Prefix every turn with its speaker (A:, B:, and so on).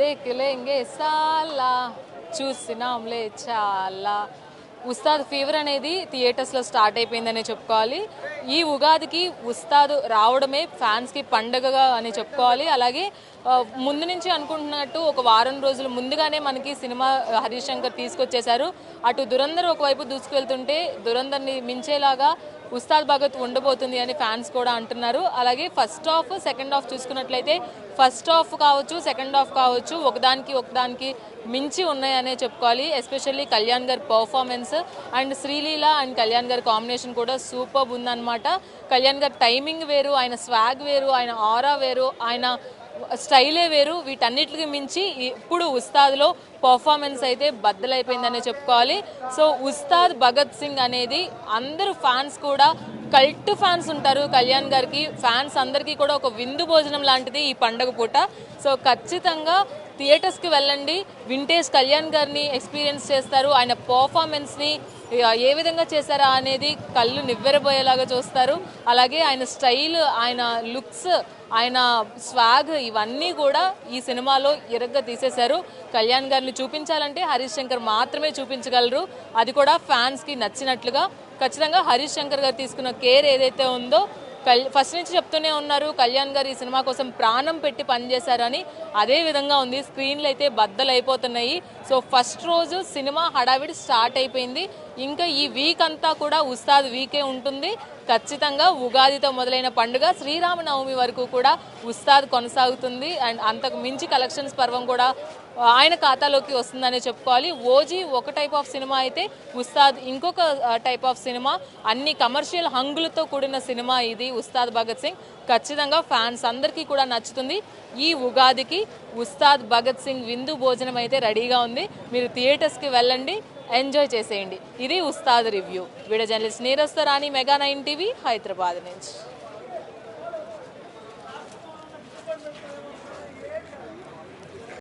A: దేఖలేంగే సాలా చూసినాంలే చాలా. ఉస్తాద్ ఫీవర్ అనేది థియేటర్స్లో స్టార్ట్ అయిపోయిందనే చెప్పుకోవాలి. ఈ ఉగాదికి ఉస్తాద్ రావడమే ఫ్యాన్స్కి పండగగా అని చెప్పుకోవాలి. అలాగే ముందు నుంచి అనుకుంటున్నట్టు ఒక వారం రోజులు ముందుగానే మనకి సినిమా హరీష్ శంకర్ తీసుకొచ్చేశారు. అటు దురంధర్ ఒకవైపు దూసుకువెళ్తుంటే దురంధర్ని మించేలాగా ఉస్తాద్ భగత్ ఉండబోతుంది అని ఫ్యాన్స్ కూడా అంటున్నారు. అలాగే ఫస్ట్ హాఫ్ సెకండ్ హాఫ్ చూసుకున్నట్లయితే ఫస్ట్ హాఫ్ కావచ్చు సెకండ్ హాఫ్ కావచ్చు ఒకదానికి మించి ఉన్నాయనే చెప్పుకోవాలి. ఎస్పెషల్లీ కళ్యాణ్ గారి performance and Sreeleela and Kalyan గారి కాంబినేషన్ కూడా సూపర్ ఉందన్నమాట. కళ్యాణ్ గారి టైమింగ్ వేరు, ఆయన స్వాగ్ వేరు, ఆయన ఆరా వేరు, ఆయన స్టైలే వేరు. వీటన్నిటికి మించి ఇప్పుడు ఉస్తాద్లో పర్ఫార్మెన్స్ అయితే బద్దలైపోయిందనే చెప్పుకోవాలి. సో ఉస్తాద్ భగత్ సింగ్ అనేది అందరూ ఫ్యాన్స్ కూడా కల్ట్ ఫ్యాన్స్ ఉంటారు కళ్యాణ్ గారికి. ఫ్యాన్స్ అందరికీ కూడా ఒక విందు భోజనం లాంటిది ఈ పండుగ పూట. సో ఖచ్చితంగా థియేటర్స్కి వెళ్ళండి, వింటేజ్ కళ్యాణ్ గారిని ఎక్స్పీరియన్స్ చేస్తారు. ఆయన పర్ఫార్మెన్స్ని ఏ విధంగా చేశారా అనేది కళ్ళు నివ్వెరబోయేలాగా చూస్తారు. అలాగే ఆయన స్టైల్, ఆయన లుక్స్, ఆయన స్వాగ్ ఇవన్నీ కూడా ఈ సినిమాలో ఇరగ్గా తీసేశారు. కళ్యాణ్ గారిని చూపించాలంటే హరీష్ శంకర్ మాత్రమే చూపించగలరు, అది కూడా ఫ్యాన్స్కి నచ్చినట్లుగా. ఖచ్చితంగా హరీష్ శంకర్ గారు తీసుకున్న కేర్ ఏదైతే ఉందో ఫస్ట్ నుంచి చెప్తూనే ఉన్నారు కళ్యాణ్ గారు ఈ సినిమా కోసం ప్రాణం పెట్టి పనిచేశారని. అదే విధంగా ఉంది, స్క్రీన్లు అయితే బద్దలు అయిపోతున్నాయి. సో ఫస్ట్ రోజు సినిమా హడావిడి స్టార్ట్ అయిపోయింది. ఇంకా ఈ వీక్ అంతా కూడా ఉస్తాద్ వీకే ఉంటుంది. ఖచ్చితంగా ఉగాదితో మొదలైన పండుగ శ్రీరామనవమి వరకు కూడా ఉస్తాద్ కొనసాగుతుంది. అండ్ అంతకు మించి కలెక్షన్స్ పర్వం కూడా ఆయన ఖాతాలోకి వస్తుందనే చెప్పుకోవాలి. ఓజీ ఒక టైప్ ఆఫ్ సినిమా అయితే ఉస్తాద్ ఇంకొక టైప్ ఆఫ్ సినిమా. అన్ని కమర్షియల్ హంగులతో కూడిన సినిమా ఇది ఉస్తాద్ భగత్ సింగ్. ఖచ్చితంగా ఫ్యాన్స్ అందరికీ కూడా నచ్చుతుంది. ఈ ఉగాదికి ఉస్తాద్ భగత్ సింగ్ విందు భోజనం అయితే రెడీగా ఉంది. మీరు థియేటర్స్కి వెళ్ళండి, ఎంజాయ్ చేసేయండి. ఇది ఉస్తాద్ రివ్యూ. వీడియో జర్నలిస్ట్ నీరజ్తో రాణి, మెగా9 టీవీ, హైదరాబాద్ నుంచి.